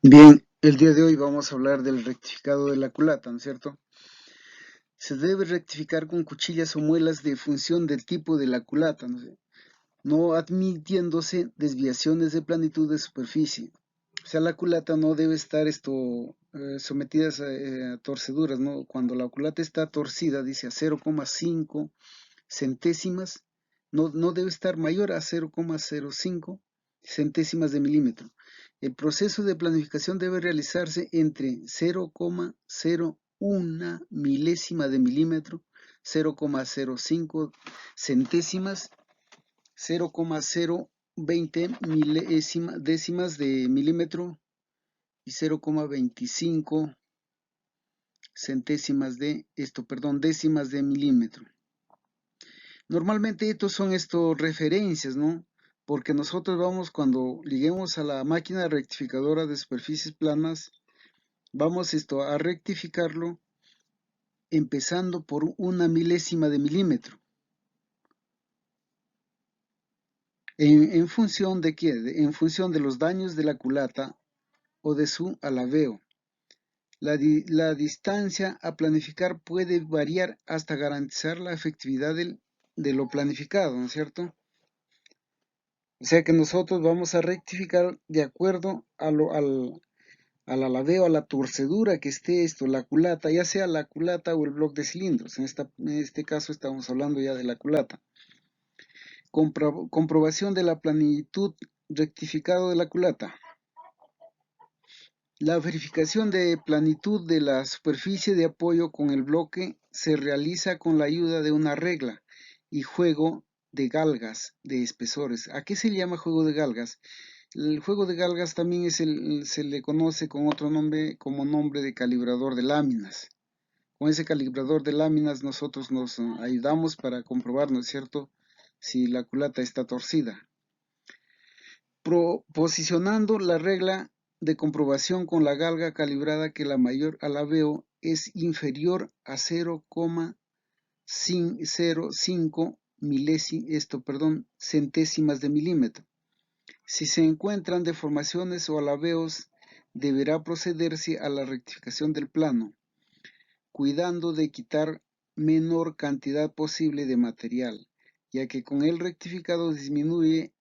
Bien, el día de hoy vamos a hablar del rectificado de la culata, ¿no es cierto? Se debe rectificar con cuchillas o muelas de función del tipo de la culata, no admitiéndose desviaciones de planitud de superficie. O sea, la culata no debe estar sometida a torceduras, ¿no? Cuando la culata está torcida, dice a 0,5 centésimas, no debe estar mayor a 0,05 centésimas de milímetro. El proceso de planificación debe realizarse entre 0,01 milésima de milímetro, 0,05 centésimas, 0,020 décimas de milímetro y 0,25 décimas de milímetro. Normalmente estos son referencias, ¿no? Porque nosotros vamos, cuando lleguemos a la máquina rectificadora de superficies planas, vamos a rectificarlo empezando por una milésima de milímetro. ¿En función de qué? En función de los daños de la culata o de su alabeo. La distancia a planificar puede variar hasta garantizar la efectividad de lo planificado, ¿no es cierto? O sea que nosotros vamos a rectificar de acuerdo al alabeo, a la torcedura que esté la culata, ya sea la culata o el bloque de cilindros. En este caso estamos hablando ya de la culata. Comprobación de la planitud rectificado de la culata. La verificación de planitud de la superficie de apoyo con el bloque se realiza con la ayuda de una regla y juego de galgas de espesores. ¿A qué se llama juego de galgas? El juego de galgas también se le conoce con otro nombre, como nombre de calibrador de láminas. Con ese calibrador de láminas nosotros nos ayudamos para comprobar, ¿no es cierto?, si la culata está torcida. Posicionando la regla de comprobación con la galga calibrada que la mayor alabeo es inferior a 0,05 centésimas de milímetro. Si se encuentran deformaciones o alabeos, deberá procederse a la rectificación del plano, cuidando de quitar menor cantidad posible de material, ya que con el rectificado disminuye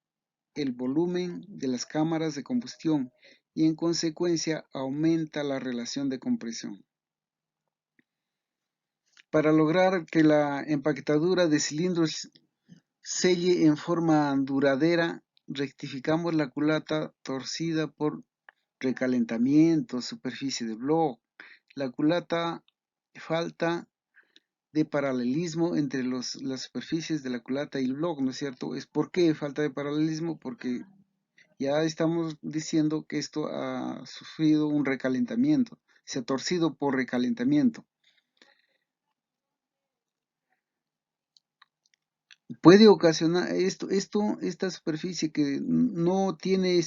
el volumen de las cámaras de combustión y en consecuencia aumenta la relación de compresión. Para lograr que la empaquetadura de cilindros selle en forma duradera, rectificamos la culata torcida por recalentamiento, superficie de bloque. La culata falta de paralelismo entre las superficies de la culata y el bloque, ¿no es cierto? ¿Por qué falta de paralelismo? Porque ya estamos diciendo que esto ha sufrido un recalentamiento, se ha torcido por recalentamiento. Puede ocasionar esta superficie que no tiene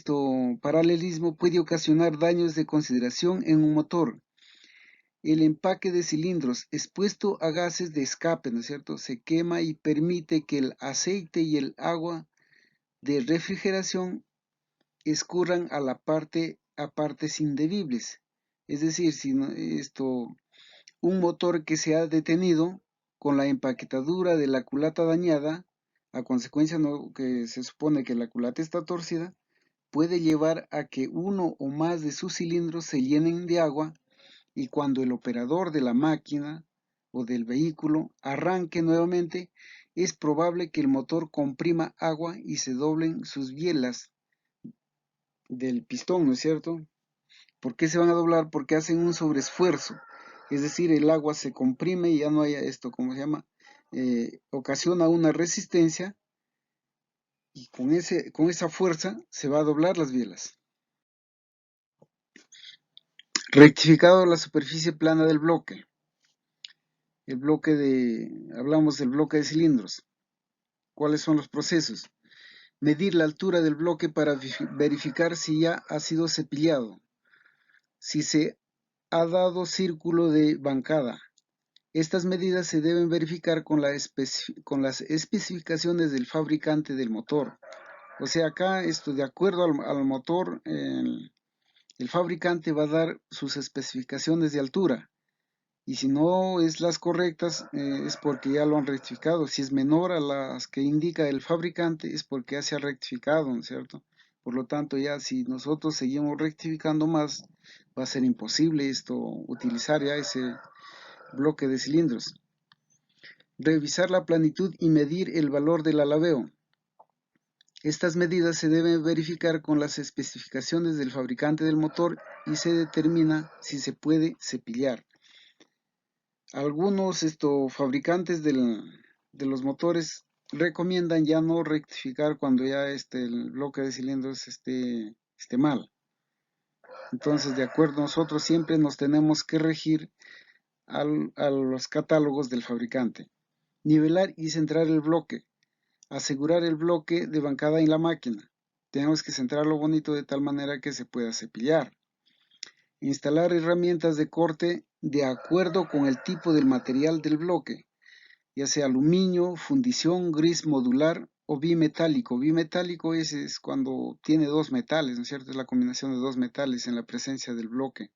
paralelismo, puede ocasionar daños de consideración en un motor. El empaque de cilindros expuesto a gases de escape, ¿no es cierto?, se quema y permite que el aceite y el agua de refrigeración escurran a partes indebibles. Es decir, si un motor que se ha detenido con la empaquetadura de la culata dañada, a consecuencia que se supone que la culata está torcida, puede llevar a que uno o más de sus cilindros se llenen de agua y cuando el operador de la máquina o del vehículo arranque nuevamente, es probable que el motor comprima agua y se doblen sus bielas del pistón, ¿no es cierto? ¿Por qué se van a doblar? Porque hacen un sobreesfuerzo. Es decir, el agua se comprime y ya no hay ¿cómo se llama? Ocasiona una resistencia y con esa fuerza se va a doblar las bielas. Rectificado la superficie plana del bloque. Hablamos del bloque de cilindros. ¿Cuáles son los procesos? Medir la altura del bloque para verificar si ya ha sido cepillado. Si se ha dado círculo de bancada. Estas medidas se deben verificar con las especificaciones del fabricante del motor. O sea, acá de acuerdo al motor, el fabricante va a dar sus especificaciones de altura. Y si no es las correctas, es porque ya lo han rectificado. Si es menor a las que indica el fabricante, es porque ya se ha rectificado, ¿no es cierto? Por lo tanto, ya si nosotros seguimos rectificando más, va a ser imposible utilizar ya ese bloque de cilindros. Revisar la planitud y medir el valor del alabeo. Estas medidas se deben verificar con las especificaciones del fabricante del motor y se determina si se puede cepillar. Algunos fabricantes de los motores recomiendan ya no rectificar cuando ya el bloque de cilindros esté mal. Entonces, de acuerdo, nosotros siempre nos tenemos que regir a los catálogos del fabricante. Nivelar y centrar el bloque. Asegurar el bloque de bancada en la máquina. Tenemos que centrarlo bonito de tal manera que se pueda cepillar. Instalar herramientas de corte de acuerdo con el tipo del material del bloque, ya sea aluminio, fundición, gris modular o bimetálico. Bimetálico es cuando tiene dos metales, ¿no es cierto? Es la combinación de dos metales en la presencia del bloque.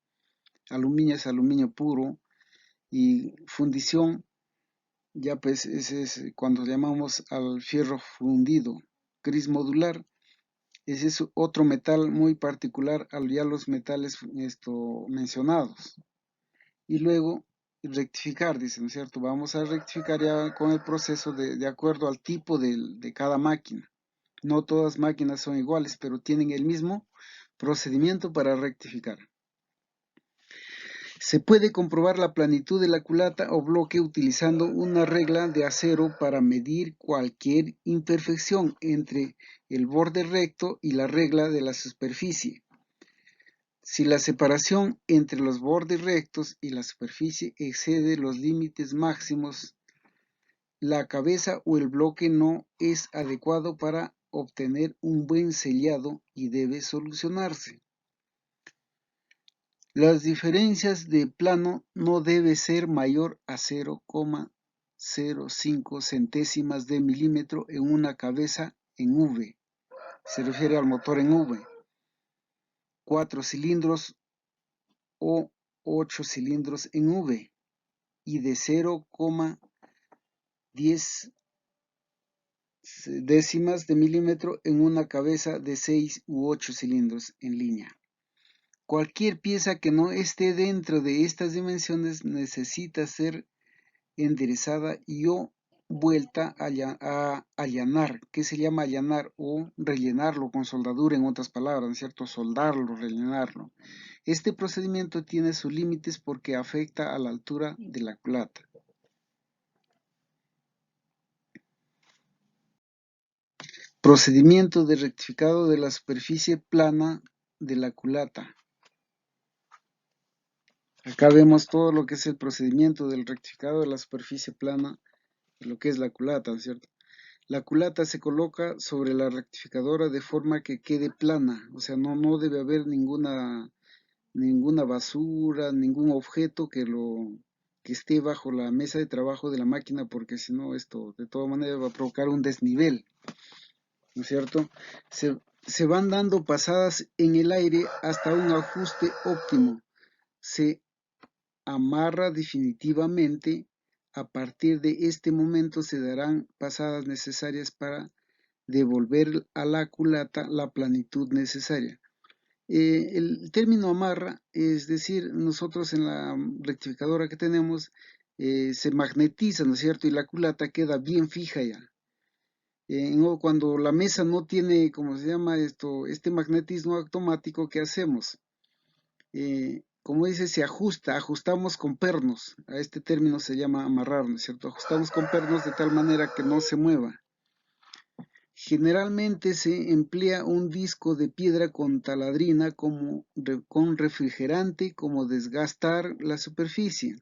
Aluminio es aluminio puro y fundición, ya pues ese es cuando llamamos al fierro fundido. Gris modular, ese es otro metal muy particular a ya los metales mencionados. Y luego rectificar, dice, ¿no es cierto? Vamos a rectificar ya con el proceso de acuerdo al tipo de cada máquina. No todas máquinas son iguales, pero tienen el mismo procedimiento para rectificar. Se puede comprobar la planitud de la culata o bloque utilizando una regla de acero para medir cualquier imperfección entre el borde recto y la regla de la superficie. Si la separación entre los bordes rectos y la superficie excede los límites máximos, la cabeza o el bloque no es adecuado para obtener un buen sellado y debe solucionarse. Las diferencias de plano no debe ser mayor a 0,05 centésimas de milímetro en una cabeza en V. Se refiere al motor en V. 4 cilindros o 8 cilindros en V y de 0,10 décimas de milímetro en una cabeza de 6 u 8 cilindros en línea. Cualquier pieza que no esté dentro de estas dimensiones necesita ser enderezada y o vuelta a allanar, que se llama allanar o rellenarlo con soldadura, en otras palabras, ¿cierto? Soldarlo, rellenarlo. Este procedimiento tiene sus límites porque afecta a la altura de la culata. Procedimiento de rectificado de la superficie plana de la culata. Acá vemos todo lo que es el procedimiento del rectificado de la superficie plana de lo que es la culata, ¿cierto? La culata se coloca sobre la rectificadora de forma que quede plana, o sea, no debe haber ninguna basura, ningún objeto que esté bajo la mesa de trabajo de la máquina, porque si no esto de todas maneras va a provocar un desnivel, ¿no es cierto? Se van dando pasadas en el aire hasta un ajuste óptimo. Se amarra definitivamente. A partir de este momento se darán pasadas necesarias para devolver a la culata la planitud necesaria. El término amarra, es decir, nosotros en la rectificadora que tenemos se magnetiza, ¿no es cierto? Y la culata queda bien fija ya. Cuando la mesa no tiene, ¿cómo se llama esto? Este magnetismo automático, ¿qué hacemos? Como dice, se ajusta, ajustamos con pernos. A este término se llama amarrar, ¿no es cierto? Ajustamos con pernos de tal manera que no se mueva. Generalmente se emplea un disco de piedra con taladrina con refrigerante como desgastar la superficie.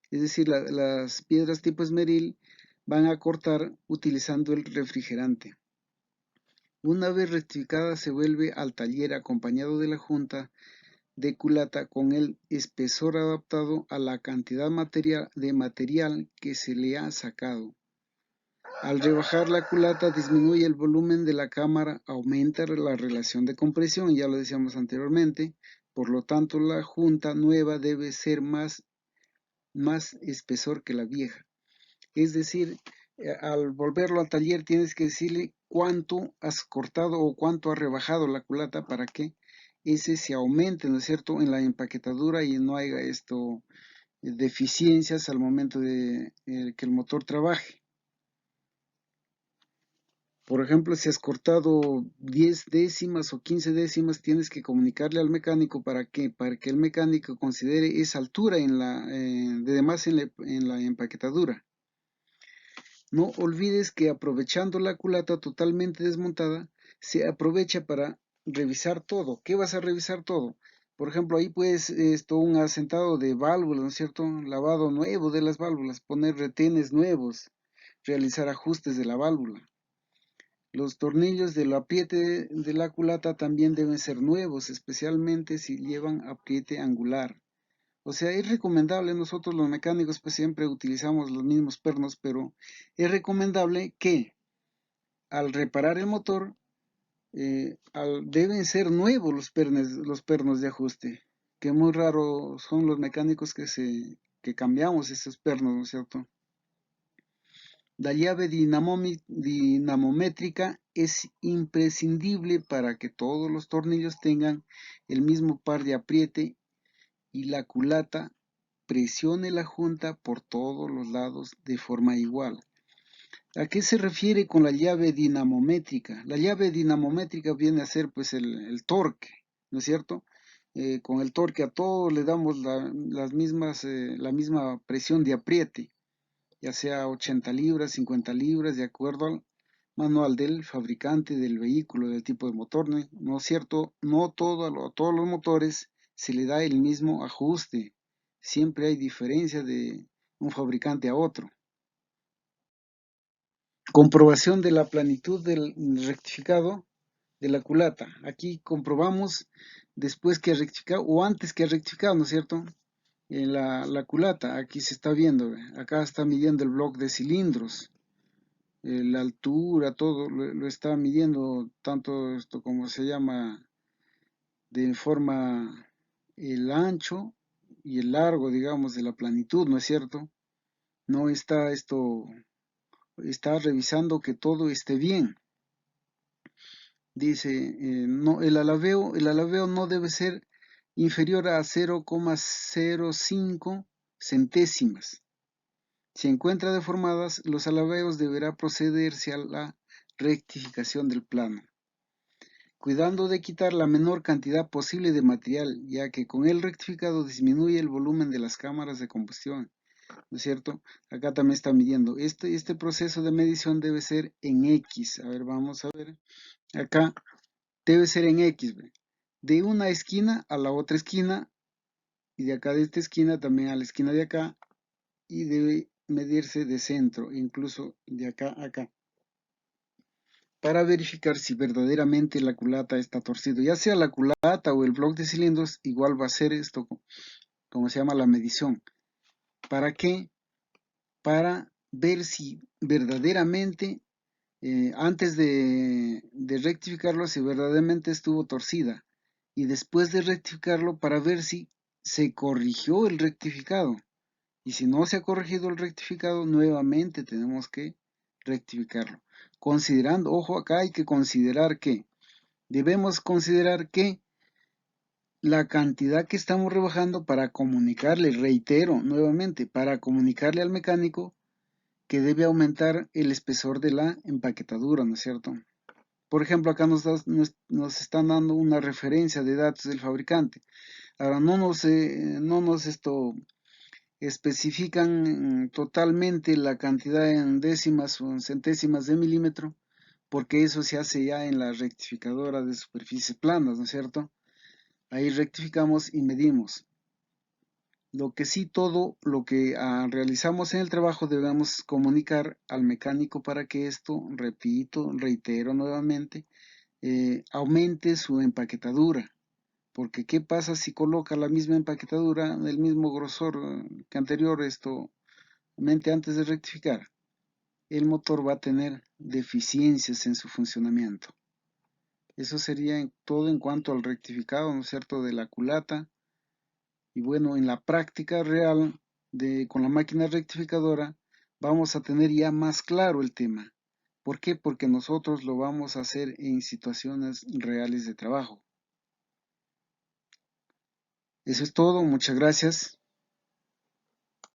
Es decir, las piedras tipo esmeril van a cortar utilizando el refrigerante. Una vez rectificada se vuelve al taller acompañado de la junta de culata con el espesor adaptado a la cantidad de material que se le ha sacado. Al rebajar la culata disminuye el volumen de la cámara, aumenta la relación de compresión, ya lo decíamos anteriormente, Por lo tanto, la junta nueva debe ser más espesor que la vieja. Es decir, al volverlo al taller tienes que decirle cuánto has cortado o cuánto has rebajado la culata para que ese se aumente, ¿no es cierto?, en la empaquetadura y no haya deficiencias al momento de que el motor trabaje. Por ejemplo, si has cortado 10 décimas o 15 décimas, tienes que comunicarle al mecánico para que el mecánico considere esa altura de más en la empaquetadura. No olvides que aprovechando la culata totalmente desmontada, se aprovecha para revisar todo. ¿Qué vas a revisar todo? Por ejemplo, ahí puedes un asentado de válvulas, ¿no es cierto? Lavado nuevo de las válvulas, poner retenes nuevos, realizar ajustes de la válvula. Los tornillos del apriete de la culata también deben ser nuevos, especialmente si llevan apriete angular. O sea, es recomendable, nosotros los mecánicos pues siempre utilizamos los mismos pernos, pero es recomendable que al reparar el motor deben ser nuevos los pernos de ajuste, que muy raro son los mecánicos que cambiamos esos pernos, ¿no es cierto? La llave dinamométrica es imprescindible para que todos los tornillos tengan el mismo par de apriete y la culata presione la junta por todos los lados de forma igual. ¿A qué se refiere con la llave dinamométrica? La llave dinamométrica viene a ser pues el torque, ¿no es cierto? Con el torque a todos le damos la misma presión de apriete, ya sea 80 libras, 50 libras, de acuerdo al manual del fabricante del vehículo, del tipo de motor, ¿no es cierto? No a todos los motores se le da el mismo ajuste, siempre hay diferencia de un fabricante a otro. Comprobación de la planitud del rectificado de la culata. Aquí comprobamos después que ha rectificado o antes que ha rectificado, ¿no es cierto? En la culata, aquí se está viendo, acá está midiendo el bloque de cilindros, la altura, todo lo está midiendo, tanto esto como se llama de forma el ancho y el largo, digamos, de la planitud, ¿no es cierto? No está está revisando que todo esté bien. Dice, no, el alabeo no debe ser inferior a 0,05 centésimas. Si encuentra deformadas, los alabeos deberá procederse a la rectificación del plano, cuidando de quitar la menor cantidad posible de material, ya que con el rectificado disminuye el volumen de las cámaras de combustión, ¿no es cierto? Acá también está midiendo. Este proceso de medición debe ser en X. A ver, vamos a ver. Acá debe ser en X, de una esquina a la otra esquina, y de acá de esta esquina también a la esquina de acá, y debe medirse de centro, incluso de acá a acá, para verificar si verdaderamente la culata está torcido. Ya sea la culata o el bloque de cilindros, igual va a ser esto, como se llama la medición. ¿Para qué? Para ver si verdaderamente, antes de rectificarlo, si verdaderamente estuvo torcida. Y después de rectificarlo, para ver si se corrigió el rectificado. Y si no se ha corregido el rectificado, nuevamente tenemos que rectificarlo. Considerando, ojo, acá hay que considerar que, debemos considerar que la cantidad que estamos rebajando para comunicarle, reitero nuevamente, para comunicarle al mecánico que debe aumentar el espesor de la empaquetadura, ¿no es cierto? Por ejemplo, acá nos están dando una referencia de datos del fabricante. Ahora no nos especifican totalmente la cantidad en décimas o en centésimas de milímetro, porque eso se hace ya en la rectificadora de superficies planas, ¿no es cierto? Ahí rectificamos y medimos. Lo que sí, todo lo que realizamos en el trabajo debemos comunicar al mecánico para que esto, repito, reitero nuevamente, aumente su empaquetadura. Porque ¿qué pasa si coloca la misma empaquetadura del mismo grosor que anterior, antes de rectificar? El motor va a tener deficiencias en su funcionamiento. Eso sería todo en cuanto al rectificado, ¿no es cierto?, de la culata. Y bueno, en la práctica real con la máquina rectificadora vamos a tener ya más claro el tema. ¿Por qué? Porque nosotros lo vamos a hacer en situaciones reales de trabajo. Eso es todo, muchas gracias.